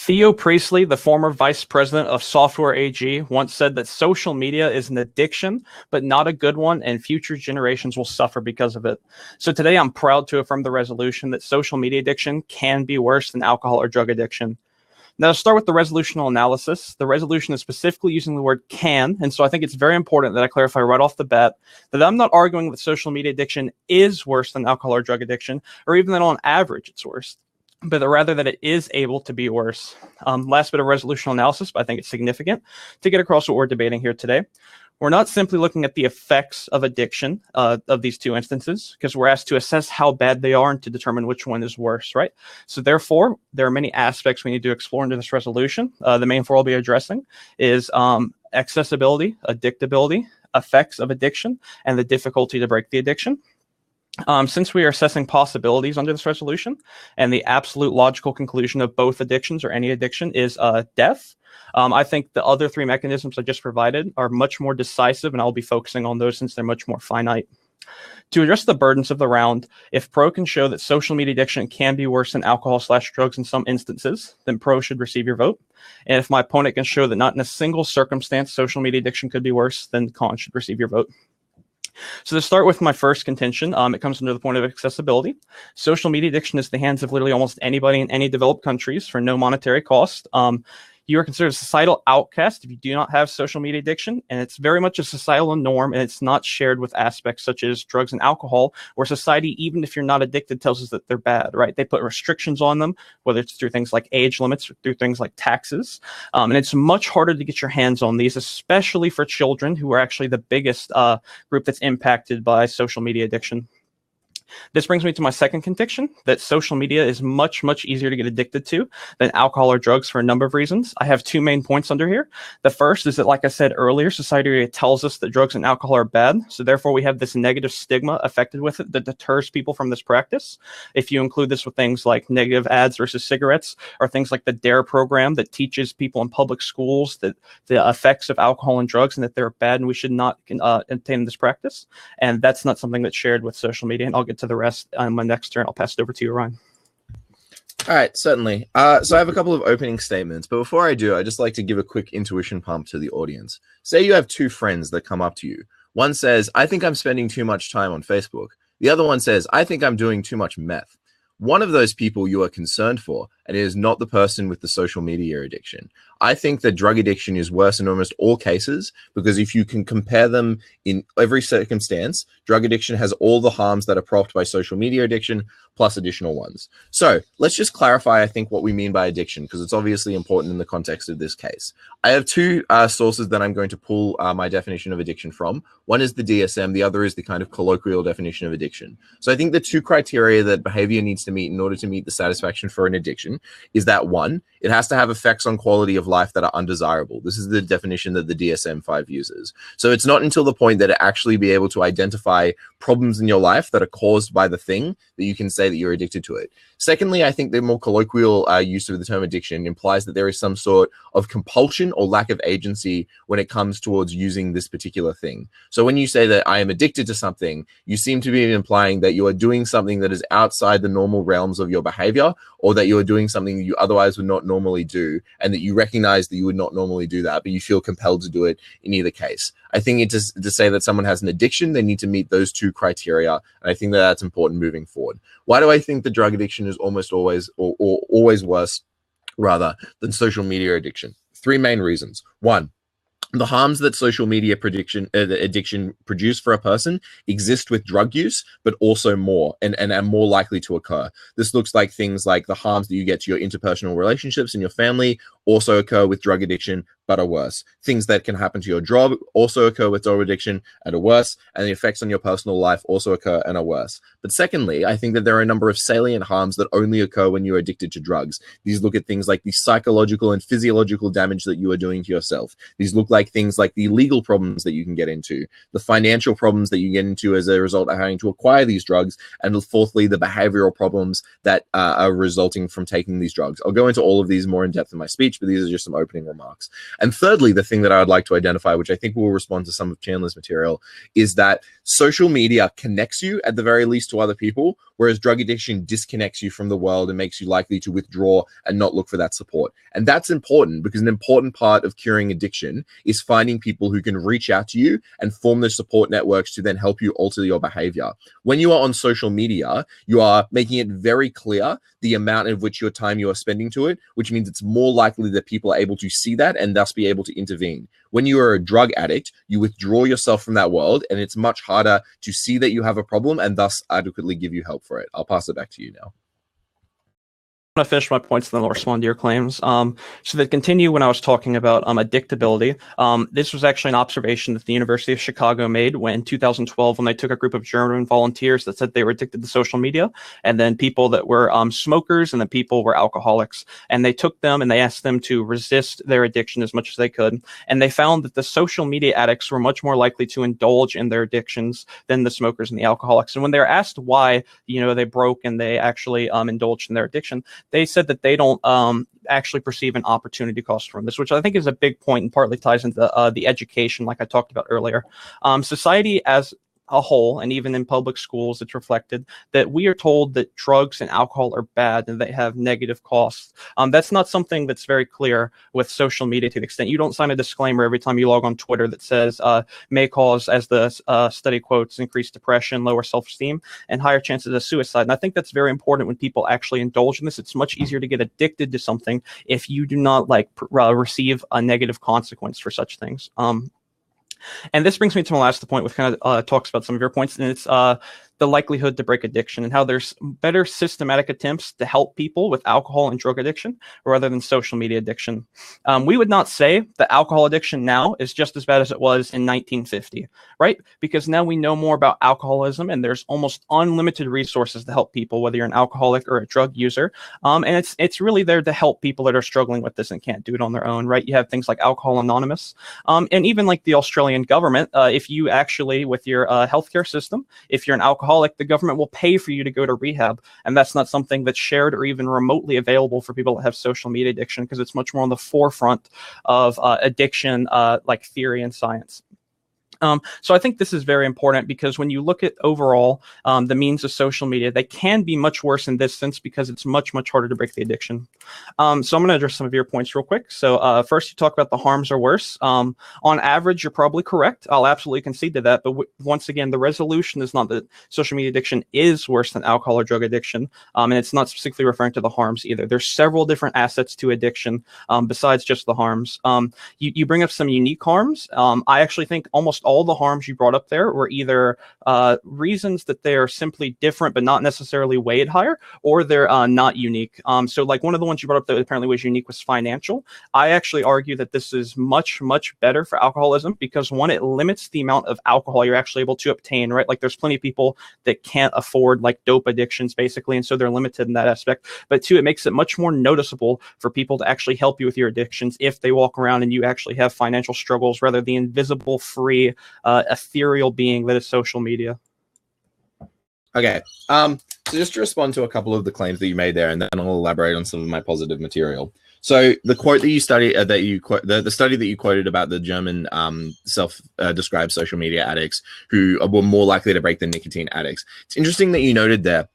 Theo Priestley, the former vice president of Software AG, once said that social media is an addiction, but not a good one, and future generations will suffer because of it. So today I'm proud to affirm the resolution that social media addiction can be worse than alcohol or drug addiction. Now, to start with the resolutional analysis, the resolution is specifically using the word can, and so I think it's very important that I clarify right off the bat that I'm not arguing that social media addiction is worse than alcohol or drug addiction, or even that on average it's worse, but rather that it is able to be worse. Last bit of resolutional analysis, but I think it's significant to get across what we're debating here today. We're not simply looking at the effects of addiction of these two instances, because we're asked to assess how bad they are and to determine which one is worse, right? So therefore, there are many aspects we need to explore into this resolution. The main four I'll be addressing is accessibility, addictability, effects of addiction, and the difficulty to break the addiction. Since we are assessing possibilities under this resolution, and the absolute logical conclusion of both addictions or any addiction is death, I think the other three mechanisms I just provided are much more decisive, and I'll be focusing on those since they're much more finite. To address the burdens of the round, if pro can show that social media addiction can be worse than alcohol/drugs in some instances, then pro should receive your vote. And if my opponent can show that not in a single circumstance social media addiction could be worse, then con should receive your vote. So to start with my first contention, it comes under the point of accessibility. Social media addiction is in the hands of literally almost anybody in any developed countries for no monetary cost. You are considered a societal outcast if you do not have social media addiction, and it's very much a societal norm, and it's not shared with aspects such as drugs and alcohol, where society, even if you're not addicted, tells us that they're bad, right? They put restrictions on them, whether it's through things like age limits or through things like taxes, and it's much harder to get your hands on these, especially for children, who are actually the biggest group that's impacted by social media addiction. This brings me to my second contention, that social media is much, much easier to get addicted to than alcohol or drugs for a number of reasons. I have two main points under here. The first is that, like I said earlier, society tells us that drugs and alcohol are bad, so therefore we have this negative stigma affected with it that deters people from this practice. If you include this with things like negative ads versus cigarettes, or things like the DARE program that teaches people in public schools that the effects of alcohol and drugs and that they're bad and we should not obtain this practice, and that's not something that's shared with social media, and I'll get to the rest on my next turn. I'll pass it over to you, Ryan. All right, certainly. So I have a couple of opening statements, but before I do, I'd just like to give a quick intuition pump to the audience. Say you have two friends that come up to you. One says, I think I'm spending too much time on Facebook. The other one says, I think I'm doing too much meth. One of those people you are concerned for, and it is not the person with the social media addiction. I think that drug addiction is worse in almost all cases, because if you can compare them in every circumstance, drug addiction has all the harms that are propped by social media addiction, plus additional ones. So let's just clarify, I think, what we mean by addiction, because it's obviously important in the context of this case. I have two sources that I'm going to pull my definition of addiction from. One is the DSM, the other is the kind of colloquial definition of addiction. So I think the two criteria that behavior needs to meet in order to meet the satisfaction for an addiction is that, one, it has to have effects on quality of life that are undesirable. This is the definition that the DSM-5 uses. So it's not until the point that it actually be able to identify problems in your life that are caused by the thing that you can say that you're addicted to it. Secondly, I think the more colloquial use of the term addiction implies that there is some sort of compulsion or lack of agency when it comes towards using this particular thing. So when you say that I am addicted to something, you seem to be implying that you are doing something that is outside the normal realms of your behavior, or that you are doing something that you otherwise would not normally do, and that you recognize that you would not normally do that, but you feel compelled to do it in either case. I think to say that someone has an addiction, they need to meet those two criteria, and I think that that's important moving forward. Why do I think that drug addiction is almost always, or always worse, rather, than social media addiction? Three main reasons. One, the harms that social media addiction produce for a person exist with drug use, but also more and are more likely to occur. This looks like things like the harms that you get to your interpersonal relationships in your family also occur with drug addiction, but are worse. Things that can happen to your job also occur with drug addiction and are worse, and the effects on your personal life also occur and are worse. But secondly, I think that there are a number of salient harms that only occur when you're addicted to drugs. These look at things like the psychological and physiological damage that you are doing to yourself. These look like things like the legal problems that you can get into, the financial problems that you get into as a result of having to acquire these drugs, and fourthly, the behavioral problems that are resulting from taking these drugs. I'll go into all of these more in depth in my speech, but these are just some opening remarks. And thirdly, the thing that I would like to identify, which I think will respond to some of Chandler's material, is that social media connects you at the very least to other people, whereas drug addiction disconnects you from the world and makes you likely to withdraw and not look for that support. And that's important because an important part of curing addiction is finding people who can reach out to you and form those support networks to then help you alter your behavior. When you are on social media, you are making it very clear the amount of which your time you are spending to it, which means it's more likely that people are able to see that and thus be able to intervene. When you are a drug addict, you withdraw yourself from that world, and it's much harder to see that you have a problem and thus adequately give you help for it. I'll pass it back to you now. To finish my points and then I'll respond to your claims. So to continue, when I was talking about addictability, this was actually an observation that the University of Chicago made in 2012 when they took a group of German volunteers that said they were addicted to social media, and then people that were smokers, and then people were alcoholics. And they took them and they asked them to resist their addiction as much as they could. And they found that the social media addicts were much more likely to indulge in their addictions than the smokers and the alcoholics. And when they were asked why, they broke and they actually indulged in their addiction, they said that they don't actually perceive an opportunity cost from this, which I think is a big point and partly ties into the education, like I talked about earlier. Society as a whole, and even in public schools, it's reflected that we are told that drugs and alcohol are bad and they have negative costs. That's not something that's very clear with social media to the extent you don't sign a disclaimer every time you log on Twitter that says may cause, as the study quotes, increased depression, lower self-esteem, and higher chances of suicide. And I think that's very important when people actually indulge in this. It's much easier to get addicted to something if you do not receive a negative consequence for such things. And this brings me to my last point, which kind of talks about some of your points, and it's the likelihood to break addiction and how there's better systematic attempts to help people with alcohol and drug addiction rather than social media addiction. We would not say that alcohol addiction now is just as bad as it was in 1950, right? Because now we know more about alcoholism and there's almost unlimited resources to help people, whether you're an alcoholic or a drug user. And it's really there to help people that are struggling with this and can't do it on their own, right? You have things like Alcohol Anonymous, and even like the Australian government, if you actually, with your healthcare system, if you're an alcoholic, the government will pay for you to go to rehab. And that's not something that's shared or even remotely available for people that have social media addiction, because it's much more on the forefront of addiction, like theory and science. So I think this is very important because when you look at overall the means of social media, they can be much worse in this sense because it's much, much harder to break the addiction. So I'm going to address some of your points real quick. So first, you talk about the harms are worse. On average, you're probably correct. I'll absolutely concede to that. But once again, the resolution is not that social media addiction is worse than alcohol or drug addiction. And it's not specifically referring to the harms either. There's several different assets to addiction besides just the harms. You bring up some unique harms. I actually think almost all the harms you brought up there were either reasons that they're simply different but not necessarily weighed higher, or they're not unique. So like one of the ones you brought up that apparently was unique was financial. I actually argue that this is much, much better for alcoholism because one, it limits the amount of alcohol you're actually able to obtain, right? Like there's plenty of people that can't afford like dope addictions basically, and so they're limited in that aspect. But two, it makes it much more noticeable for people to actually help you with your addictions if they walk around and you actually have financial struggles, rather the invisible, free, ethereal being that is social media. Okay. So just to respond to a couple of the claims that you made there, and then I'll elaborate on some of my positive material. So the quote that you studied, the study that you quoted about the German self-described social media addicts who were more likely to break than nicotine addicts. It's interesting that you noted there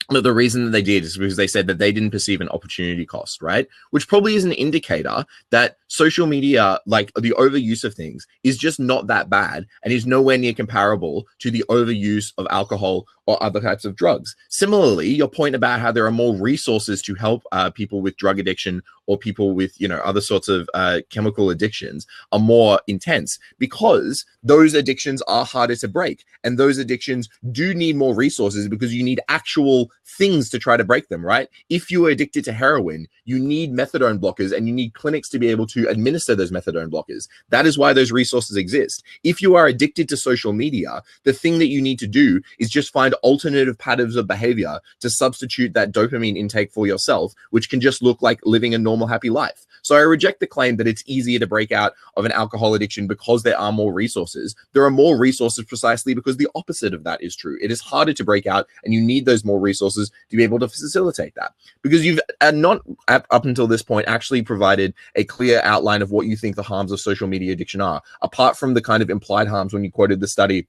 that the reason that they did is because they said that they didn't perceive an opportunity cost, right? Which probably is an indicator that social media, like the overuse of things, is just not that bad and is nowhere near comparable to the overuse of alcohol or other types of drugs. Similarly, your point about how there are more resources to help people with drug addiction or people with, other sorts of chemical addictions are more intense because those addictions are harder to break. And those addictions do need more resources because you need actual things to try to break them, right? If you are addicted to heroin, you need methadone blockers and you need clinics to be able to administer those methadone blockers. That is why those resources exist. If you are addicted to social media, the thing that you need to do is just find alternative patterns of behavior to substitute that dopamine intake for yourself, which can just look like living a normal, happy life. So I reject the claim that it's easier to break out of an alcohol addiction because there are more resources. There are more resources precisely because the opposite of that is true. It is harder to break out and you need those more resources to be able to facilitate that, because you've not up until this point actually provided a clear outline of what you think the harms of social media addiction are, apart from the kind of implied harms when you quoted the study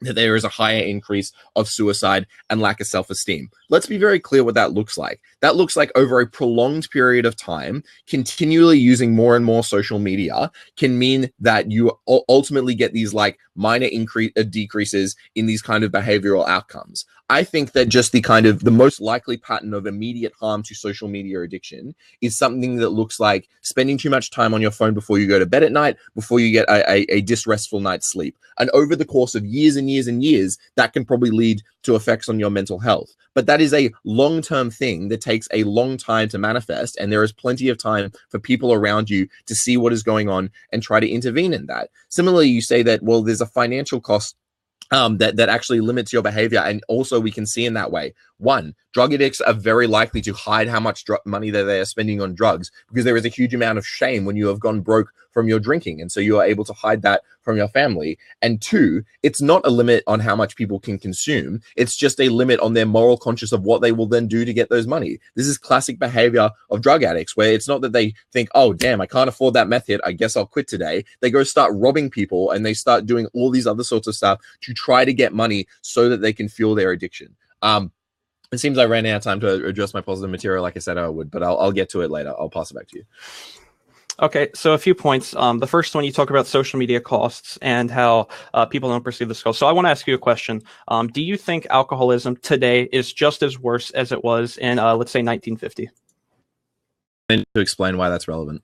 that there is a higher increase of suicide and lack of self-esteem. Let's be very clear what that looks like. That looks like over a prolonged period of time, continually using more and more social media can mean that you ultimately get these like minor decreases in these kind of behavioral outcomes. I think that just the most likely pattern of immediate harm to social media addiction is something that looks like spending too much time on your phone before you go to bed at night, before you get a disrestful night's sleep. And over the course of years and years and years, that can probably lead to effects on your mental health. But that is a long-term thing that takes a long time to manifest, and there is plenty of time for people around you to see what is going on and try to intervene in that. Similarly, you say that, well, there's a financial cost that actually limits your behavior. And also we can see in that way, one, drug addicts are very likely to hide how much money that they are spending on drugs, because there is a huge amount of shame when you have gone broke from your drinking. And so you are able to hide that from your family. And two, it's not a limit on how much people can consume. It's just a limit on their moral conscience of what they will then do to get those money. This is classic behavior of drug addicts, where it's not that they think, oh, damn, I can't afford that meth hit, I guess I'll quit today. They go start robbing people, and they start doing all these other sorts of stuff to try to get money so that they can fuel their addiction. It seems I ran out of time to address my positive material like I said I would, but I'll get to it later. I'll pass it back to you. Okay, so a few points. The first one, you talk about social media costs and how people don't perceive the cost. So I want to ask you a question. Do you think alcoholism today is just as worse as it was in, let's say, 1950? And to explain why that's relevant.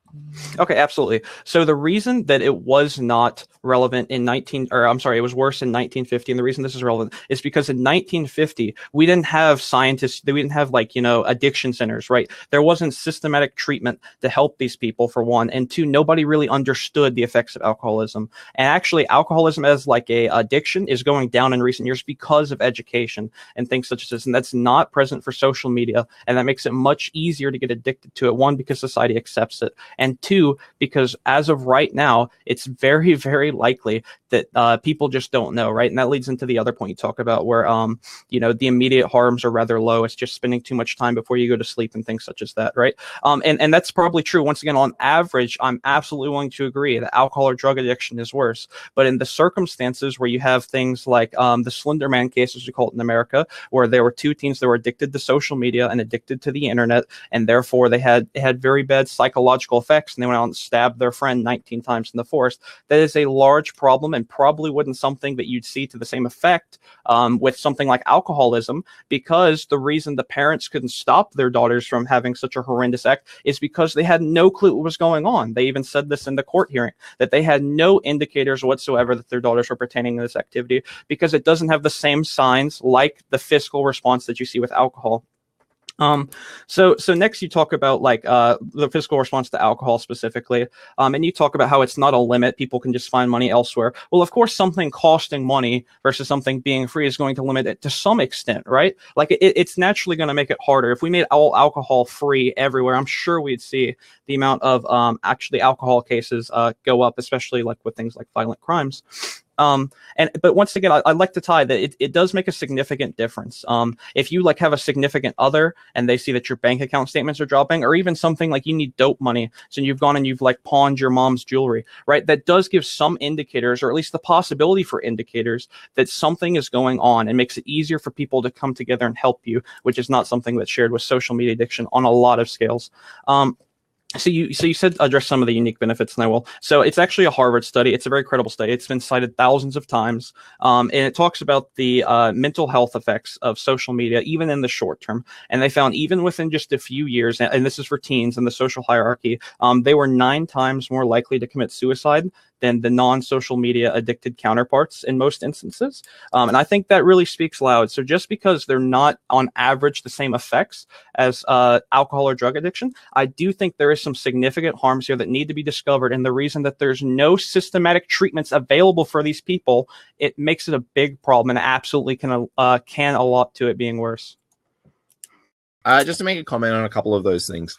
Okay, absolutely. So the reason that it was not relevant in it was worse in 1950, and the reason this is relevant is because in 1950 we didn't have scientists, we didn't have addiction centers, right? There wasn't systematic treatment to help these people, for one, and two, nobody really understood the effects of alcoholism. And actually, alcoholism as like a addiction is going down in recent years because of education and things such as this, and that's not present for social media, and that makes it much easier to get addicted to it. One, because society accepts it, and two, because as of right now, it's very, very likely that people just don't know, right? And that leads into the other point you talk about, where the immediate harms are rather low. It's just spending too much time before you go to sleep and things such as that, right? And that's probably true. Once again, on average, I'm absolutely willing to agree that alcohol or drug addiction is worse. But in the circumstances where you have things like the Slender Man case, as we call it in America, where there were two teens that were addicted to social media and addicted to the internet, and therefore they had very bad psychological effects, and they went out and stabbed their friend 19 times in the forest. That is a large problem, and probably wouldn't something that you'd see to the same effect with something like alcoholism, because the reason the parents couldn't stop their daughters from having such a horrendous act is because they had no clue what was going on. They even said this in the court hearing, that they had no indicators whatsoever that their daughters were participating in this activity, because it doesn't have the same signs like the physical response that you see with alcohol. So next you talk about the physical response to alcohol specifically, and you talk about how it's not a limit. People can just find money elsewhere. Well, of course, something costing money versus something being free is going to limit it to some extent, right? Like it's naturally going to make it harder. If we made all alcohol free everywhere, I'm sure we'd see the amount of actually alcohol cases go up, especially like with things like violent crimes. But once again, I like to tie that it does make a significant difference. If you have a significant other and they see that your bank account statements are dropping, or even something like you need dope money, so you've gone and you've pawned your mom's jewelry, right? That does give some indicators, or at least the possibility for indicators, that something is going on, and makes it easier for people to come together and help you, which is not something that's shared with social media addiction on a lot of scales. So you said address some of the unique benefits, and I will. So it's actually a Harvard study. It's a very credible study. It's been cited thousands of times, and it talks about the mental health effects of social media, even in the short term. And they found even within just a few years, and this is for teens in the social hierarchy, they were 9 times more likely to commit suicide than the non-social media addicted counterparts in most instances. And I think that really speaks loud. So just because they're not on average the same effects as alcohol or drug addiction, I do think there is some significant harms here that need to be discovered. And the reason that there's no systematic treatments available for these people, it makes it a big problem, and absolutely can a lot to it being worse. Just to make a comment on a couple of those things.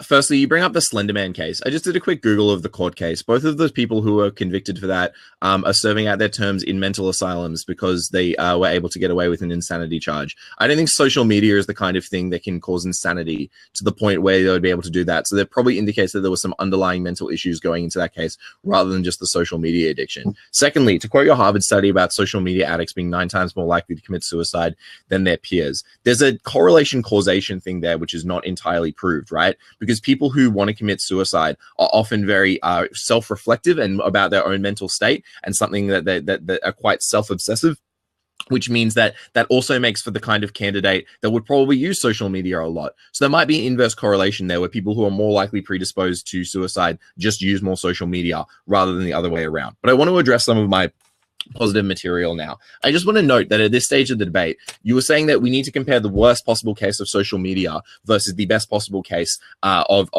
Firstly, you bring up the Slenderman case. I just did a quick Google of the court case. Both of those people who were convicted for that are serving out their terms in mental asylums because they were able to get away with an insanity charge. I don't think social media is the kind of thing that can cause insanity to the point where they would be able to do that. So that probably indicates that there was some underlying mental issues going into that case rather than just the social media addiction. Secondly, to quote your Harvard study about social media addicts being 9 times more likely to commit suicide than their peers, there's a correlation causation thing there, which is not entirely proved, right? Because people who want to commit suicide are often very self-reflective and about their own mental state, and something that are quite self-obsessive, which means that also makes for the kind of candidate that would probably use social media a lot. So there might be an inverse correlation there where people who are more likely predisposed to suicide just use more social media rather than the other way around. But I want to address some of my positive material now. I just want to note that at this stage of the debate, you were saying that we need to compare the worst possible case of social media versus the best possible case of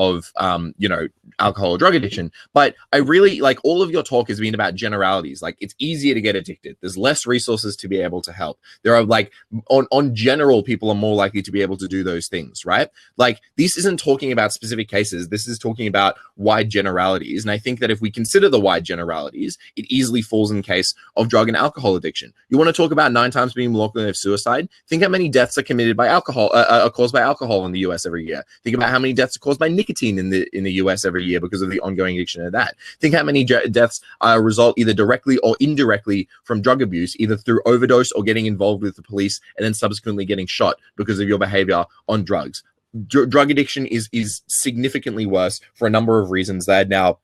alcohol or drug addiction. But I really like all of your talk has been about generalities. Like, it's easier to get addicted. There's less resources to be able to help. There are like on general, people are more likely to be able to do those things, right? Like, this isn't talking about specific cases. This is talking about wide generalities. And I think that if we consider the wide generalities, it easily falls in case of drug and alcohol addiction. You want to talk about 9 times being more likely of suicide? Think how many deaths are committed by alcohol, are caused by alcohol in the US every year. Think about how many deaths are caused by nicotine in the US every year because of the ongoing addiction of that. Think how many deaths result either directly or indirectly from drug abuse, either through overdose or getting involved with the police and then subsequently getting shot because of your behavior on drugs. Drug addiction is significantly worse for a number of reasons that now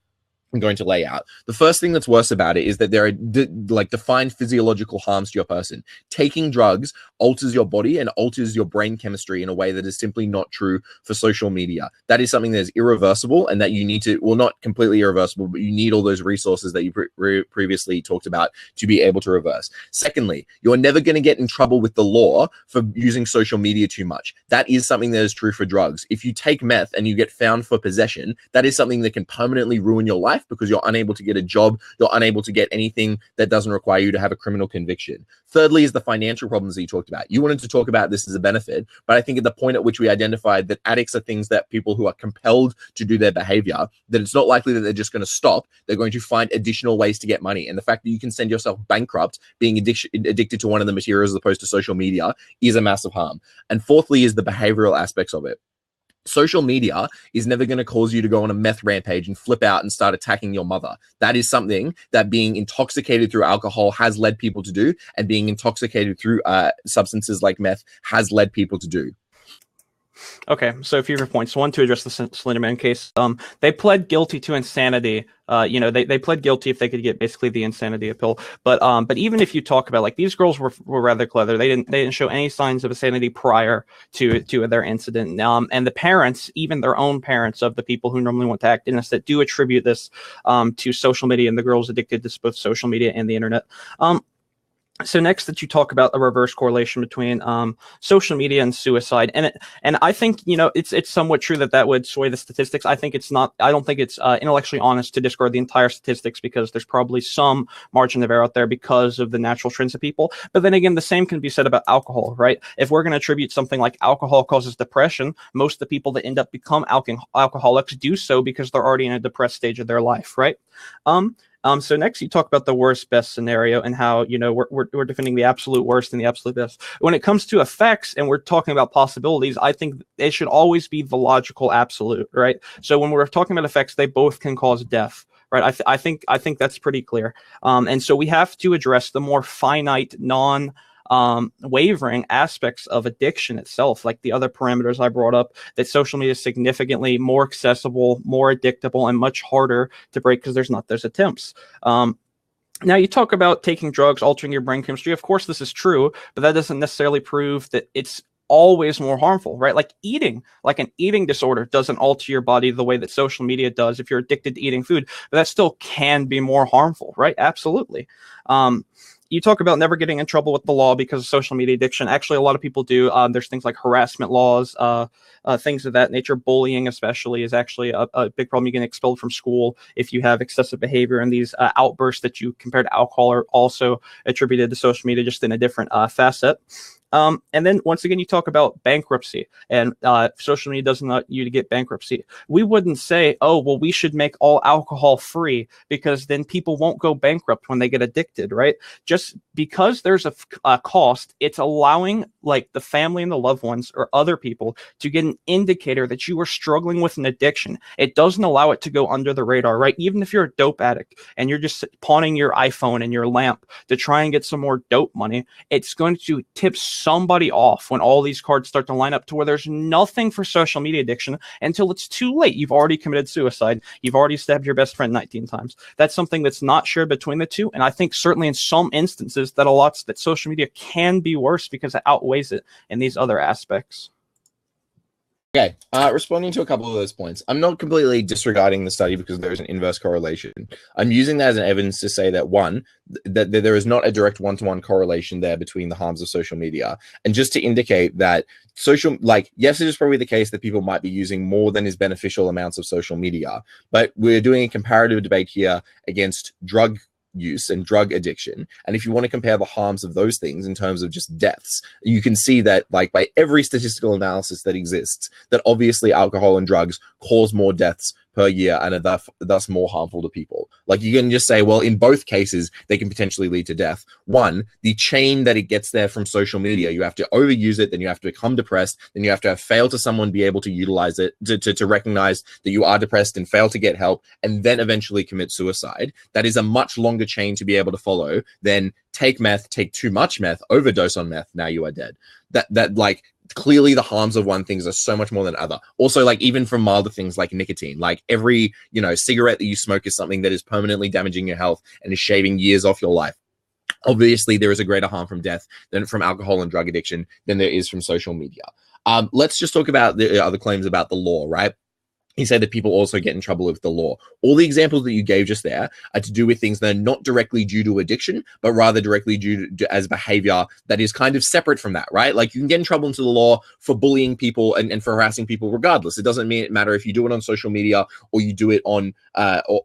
I'm going to lay out. The first thing that's worse about it is that there are defined physiological harms to your person. Taking drugs alters your body and alters your brain chemistry in a way that is simply not true for social media. That is something that is irreversible and that you need to, well, not completely irreversible, but you need all those resources that you previously talked about to be able to reverse. Secondly, you're never going to get in trouble with the law for using social media too much. That is something that is true for drugs. If you take meth and you get found for possession, that is something that can permanently ruin your life because you're unable to get a job, you're unable to get anything that doesn't require you to have a criminal conviction. Thirdly is the financial problems that you talked about. You wanted to talk about this as a benefit, but I think at the point at which we identified that addicts are things that people who are compelled to do their behavior, that it's not likely that they're just going to stop. They're going to find additional ways to get money. And the fact that you can send yourself bankrupt being addicted to one of the materials as opposed to social media is a massive harm. And fourthly is the behavioral aspects of it. Social media is never going to cause you to go on a meth rampage and flip out and start attacking your mother. That is something that being intoxicated through alcohol has led people to do, and being intoxicated through substances like meth has led people to do. Okay, so a few points. One, to address the Slenderman case, they pled guilty to insanity. They pled guilty if they could get basically the insanity appeal. But even if you talk about, like, these girls were rather clever. They didn't show any signs of insanity prior to their incident. And the parents, even their own parents of the people who normally want to act innocent, do attribute this to social media and the girls addicted to both social media and the internet. So next, that you talk about a reverse correlation between social media and suicide, and I think it's somewhat true that would sway the statistics. I think it's not. I don't think it's intellectually honest to discard the entire statistics because there's probably some margin of error out there because of the natural trends of people. But then again, the same can be said about alcohol, right? If we're going to attribute something like alcohol causes depression, most of the people that end up become alcoholics do so because they're already in a depressed stage of their life, right? So next, you talk about the worst best scenario and how we're defending the absolute worst and the absolute best. When it comes to effects and we're talking about possibilities, I think it should always be the logical absolute, right? So when we're talking about effects, they both can cause death, right? I think that's pretty clear. And so we have to address the more finite, wavering aspects of addiction itself, like the other parameters I brought up, that social media is significantly more accessible, more addictable, and much harder to break because there's not those attempts. Now, you talk about taking drugs, altering your brain chemistry. Of course, this is true, but that doesn't necessarily prove that it's always more harmful, right? Like eating, like an eating disorder doesn't alter your body the way that social media does if you're addicted to eating food, but that still can be more harmful, right? Absolutely. You talk about never getting in trouble with the law because of social media addiction. Actually, a lot of people do. There's things like harassment laws, things of that nature. Bullying, especially, is actually a big problem. You get expelled from school if you have excessive behavior, and these outbursts that you compare to alcohol are also attributed to social media, just in a different facet. And then once again, you talk about bankruptcy, and social media doesn't allow you to get bankruptcy. We wouldn't say, oh, well, we should make all alcohol free because then people won't go bankrupt when they get addicted, right? Just because there's a cost, it's allowing like the family and the loved ones or other people to get an indicator that you are struggling with an addiction. It doesn't allow it to go under the radar, right? Even if you're a dope addict and you're just pawning your iPhone and your lamp to try and get some more dope money, it's going to tip somebody off when all these cards start to line up to where there's nothing for social media addiction until it's too late. You've already committed suicide. You've already stabbed your best friend 19 times. That's something that's not shared between the two. And I think certainly in some instances that social media can be worse because it outweighs it in these other aspects. Okay, responding to a couple of those points. I'm not completely disregarding the study because there is an inverse correlation. I'm using that as an evidence to say that one, that there is not a direct one-to-one correlation there between the harms of social media. And just to indicate that yes, it is probably the case that people might be using more than is beneficial amounts of social media, but we're doing a comparative debate here against drug use and drug addiction. And if you want to compare the harms of those things in terms of just deaths, you can see that like by every statistical analysis that exists, that obviously alcohol and drugs cause more deaths per year and are thus more harmful to people. Like you can just say, well, in both cases, they can potentially lead to death. One, the chain that it gets there from social media, you have to overuse it, then you have to become depressed, then you have to have failed to someone be able to utilize it, to recognize that you are depressed and fail to get help, and then eventually commit suicide. That is a much longer chain to be able to follow than take meth, take too much meth, overdose on meth, now you are dead. That like, clearly the harms of one things are so much more than other. Also, like even from milder things like nicotine, like every, cigarette that you smoke is something that is permanently damaging your health and is shaving years off your life. Obviously, there is a greater harm from death than from alcohol and drug addiction than there is from social media. Let's just talk about the other claims about the law, right? He said that people also get in trouble with the law. All the examples that you gave just there are to do with things that are not directly due to addiction, but rather directly due to as behavior that is kind of separate from that, right? Like you can get in trouble into the law for bullying people and for harassing people regardless. It doesn't matter if you do it on social media or you do it on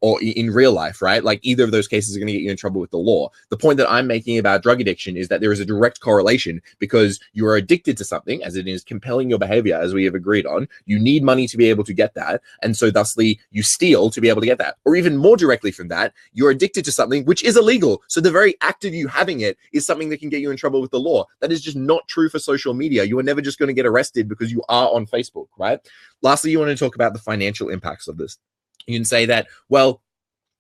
or in real life, right? Like either of those cases are going to get you in trouble with the law. The point that I'm making about drug addiction is that there is a direct correlation because you are addicted to something, as it is compelling your behavior, as we have agreed on. You need money to be able to get that. And so thusly you steal to be able to get that. Or even more directly from that, you're addicted to something which is illegal. So the very act of you having it is something that can get you in trouble with the law. That is just not true for social media. You are never just going to get arrested because you are on Facebook, right? Lastly, you want to talk about the financial impacts of this. You can say that, well,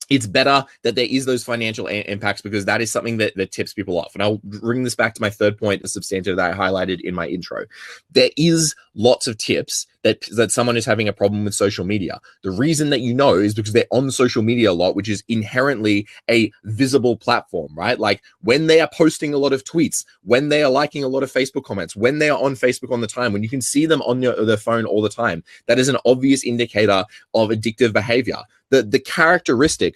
it's better that there is those financial impacts because that is something that tips people off. And I'll bring this back to my third point, the substantive that I highlighted in my intro. There is lots of tips that someone is having a problem with social media. The reason that you know is because they're on social media a lot, which is inherently a visible platform, right? Like when they are posting a lot of tweets, when they are liking a lot of Facebook comments, when they are on Facebook on the time, when you can see them on their phone all the time, that is an obvious indicator of addictive behavior. The characteristic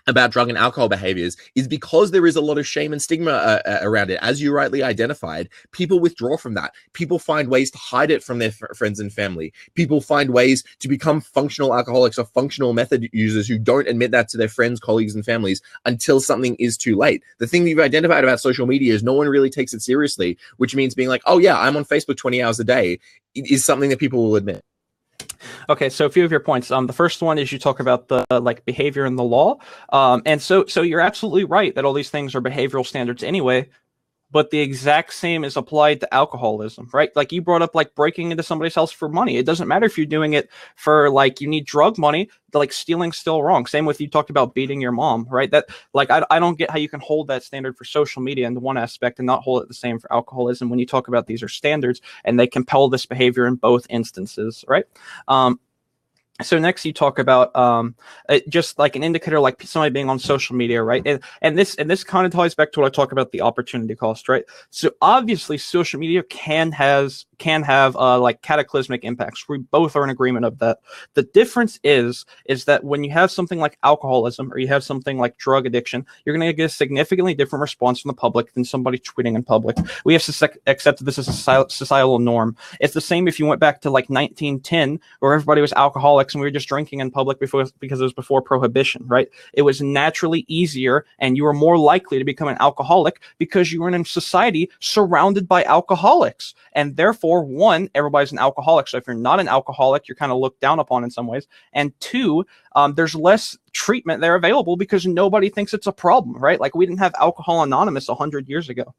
about drug and alcohol behaviors is because there is a lot of shame and stigma around it. As you rightly identified, people withdraw from that. People find ways to hide it from their friends and family. People find ways to become functional alcoholics or functional method users who don't admit that to their friends, colleagues, and families until something is too late. The thing that you've identified about social media is no one really takes it seriously, which means being like, oh yeah, I'm on Facebook 20 hours a day is something that people will admit. Okay, so a few of your points. The first one is you talk about the behavior in the law, and so you're absolutely right that all these things are behavioral standards anyway. But the exact same is applied to alcoholism, right? Like you brought up, like breaking into somebody's house for money. It doesn't matter if you're doing it for like you need drug money. Like stealing's still wrong. Same with you talked about beating your mom, right? That like I don't get how you can hold that standard for social media in the one aspect and not hold it the same for alcoholism when you talk about these are standards and they compel this behavior in both instances, right? So next you talk about just like an indicator, like somebody being on social media, right? And this kind of ties back to what I talk about the opportunity cost, right? So obviously social media can have like cataclysmic impacts. We both are in agreement of that. The difference is that when you have something like alcoholism or you have something like drug addiction, you're going to get a significantly different response from the public than somebody tweeting in public. We have accepted this as a societal norm. It's the same if you went back to like 1910 where everybody was alcoholic alcoholics and we were just drinking in public because it was before prohibition, right? It was naturally easier, and you were more likely to become an alcoholic because you were in a society surrounded by alcoholics. And therefore, one, everybody's an alcoholic. So if you're not an alcoholic, you're kind of looked down upon in some ways. And two, there's less treatment there available because nobody thinks it's a problem, right? Like we didn't have Alcohol Anonymous 100 years ago.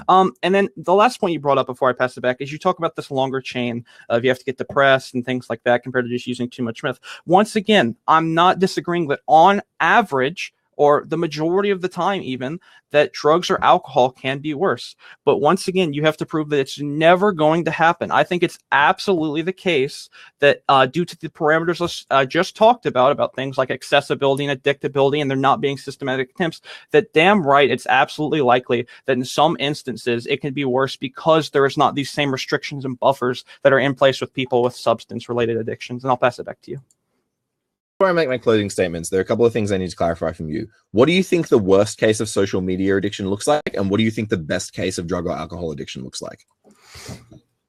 And then the last point you brought up before I pass it back is you talk about this longer chain of you have to get depressed and things like that compared to just using too much meth. Once again, I'm not disagreeing that on average, or the majority of the time even, that drugs or alcohol can be worse. But once again, you have to prove that it's never going to happen. I think it's absolutely the case that due to the parameters I just talked about things like accessibility and addictability, and there not being systematic attempts, that damn right, it's absolutely likely that in some instances it can be worse because there is not these same restrictions and buffers that are in place with people with substance-related addictions. And I'll pass it back to you. Before I make my closing statements, there are a couple of things I need to clarify from you. What do you think the worst case of social media addiction looks like? And what do you think the best case of drug or alcohol addiction looks like?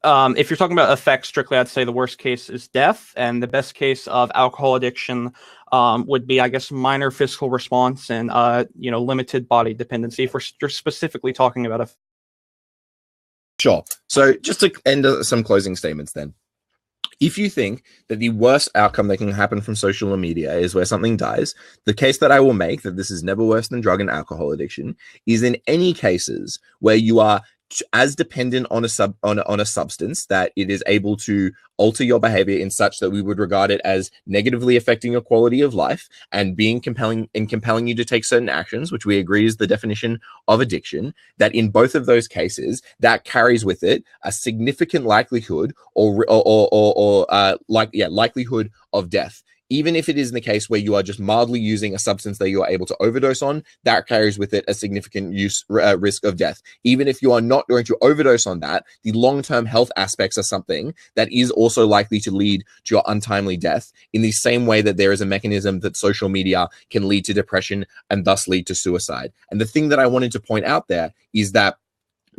If you're talking about effects strictly, I'd say the worst case is death. And the best case of alcohol addiction would be, I guess, minor physical response and, limited body dependency if we're specifically talking about a... Sure. So just to end some closing statements then. If you think that the worst outcome that can happen from social media is where something dies, the case that I will make that this is never worse than drug and alcohol addiction is in any cases where you are as dependent on a substance that it is able to alter your behavior in such that we would regard it as negatively affecting your quality of life and compelling you to take certain actions, which we agree is the definition of addiction, that in both of those cases that carries with it a significant likelihood likelihood of death. Even if it is in the case where you are just mildly using a substance that you are able to overdose on, that carries with it a significant risk of death. Even if you are not going to overdose on that, the long-term health aspects are something that is also likely to lead to your untimely death, in the same way that there is a mechanism that social media can lead to depression and thus lead to suicide. And the thing that I wanted to point out there is that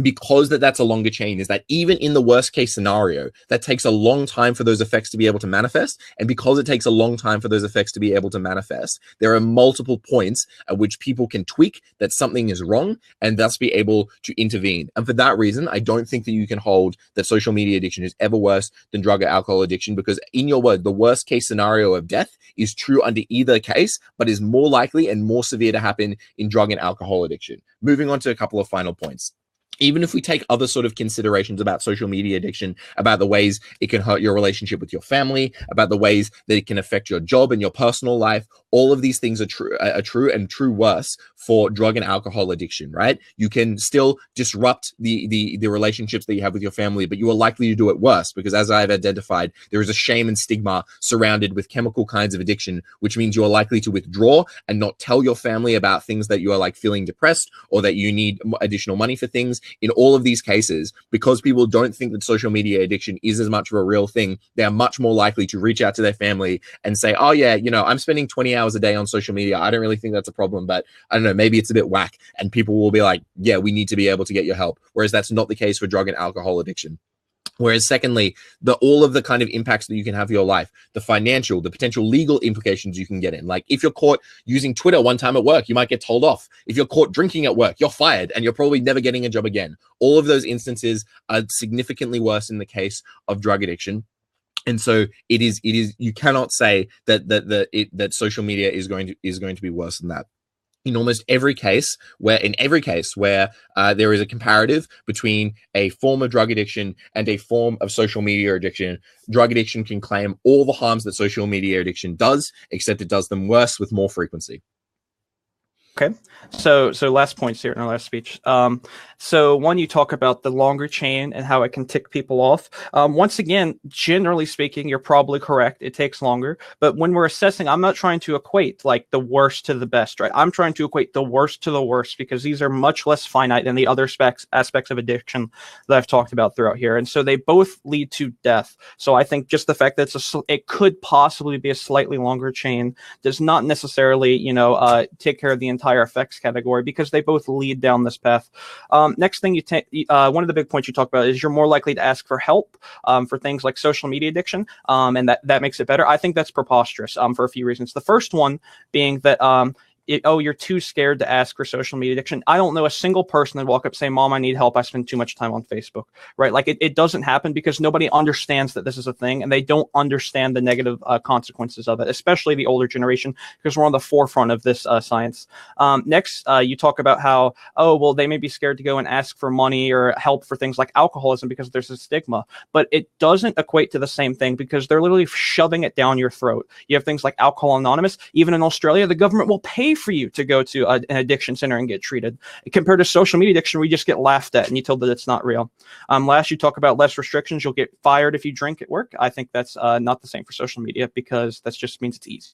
because that's a longer chain, is that even in the worst case scenario, that takes a long time for those effects to be able to manifest. And because it takes a long time for those effects to be able to manifest, there are multiple points at which people can tweak that something is wrong and thus be able to intervene. And for that reason, I don't think that you can hold that social media addiction is ever worse than drug or alcohol addiction, because in your word, the worst case scenario of death is true under either case, but is more likely and more severe to happen in drug and alcohol addiction. Moving on to a couple of final points. Even if we take other sort of considerations about social media addiction, about the ways it can hurt your relationship with your family, about the ways that it can affect your job and your personal life, all of these things are true worse for drug and alcohol addiction, right? You can still disrupt the relationships that you have with your family, but you are likely to do it worse because, as I've identified, there is a shame and stigma surrounded with chemical kinds of addiction, which means you are likely to withdraw and not tell your family about things that you are like feeling depressed or that you need additional money for things. In all of these cases, because people don't think that social media addiction is as much of a real thing, they are much more likely to reach out to their family and say, oh yeah, I'm spending 20 hours a day on social media. I don't really think that's a problem, but I don't know, maybe it's a bit whack. And people will be like, yeah, we need to be able to get your help. Whereas that's not the case for drug and alcohol addiction. Whereas secondly, all of the kind of impacts that you can have for your life, the financial, the potential legal implications you can get in. Like if you're caught using Twitter one time at work, you might get told off. If you're caught drinking at work, you're fired and you're probably never getting a job again. All of those instances are significantly worse in the case of drug addiction. And so it is, you cannot say that social media is going to be worse than that. In almost every case where there is a comparative between a form of drug addiction and a form of social media addiction, drug addiction can claim all the harms that social media addiction does, except it does them worse with more frequency. Okay, so last points here in our last speech. So one, you talk about the longer chain and how it can tick people off. Once again, generally speaking, you're probably correct. It takes longer. But when we're assessing, I'm not trying to equate like the worst to the best, right? I'm trying to equate the worst to the worst because these are much less finite than the other aspects of addiction that I've talked about throughout here. And so they both lead to death. So I think just the fact that it could possibly be a slightly longer chain does not necessarily, take care of the entire higher effects category because they both lead down this path. Next thing you take, one of the big points you talk about is you're more likely to ask for help for things like social media addiction, and that makes it better. I think that's preposterous for a few reasons. The first one being that you're too scared to ask for social media addiction. I don't know a single person that walk up saying, "Mom, I need help. I spend too much time on Facebook." Right? Like it doesn't happen because nobody understands that this is a thing, and they don't understand the negative consequences of it, especially the older generation, because we're on the forefront of this science. Next, you talk about how, well, they may be scared to go and ask for money or help for things like alcoholism because there's a stigma, but it doesn't equate to the same thing because they're literally shoving it down your throat. You have things like Alcohol Anonymous. Even in Australia, the government will pay for you to go to an addiction center and get treated. Compared to social media addiction, we just get laughed at and you told that it's not real. Last, you talk about less restrictions. You'll get fired if you drink at work. I think that's not the same for social media because that just means it's easy.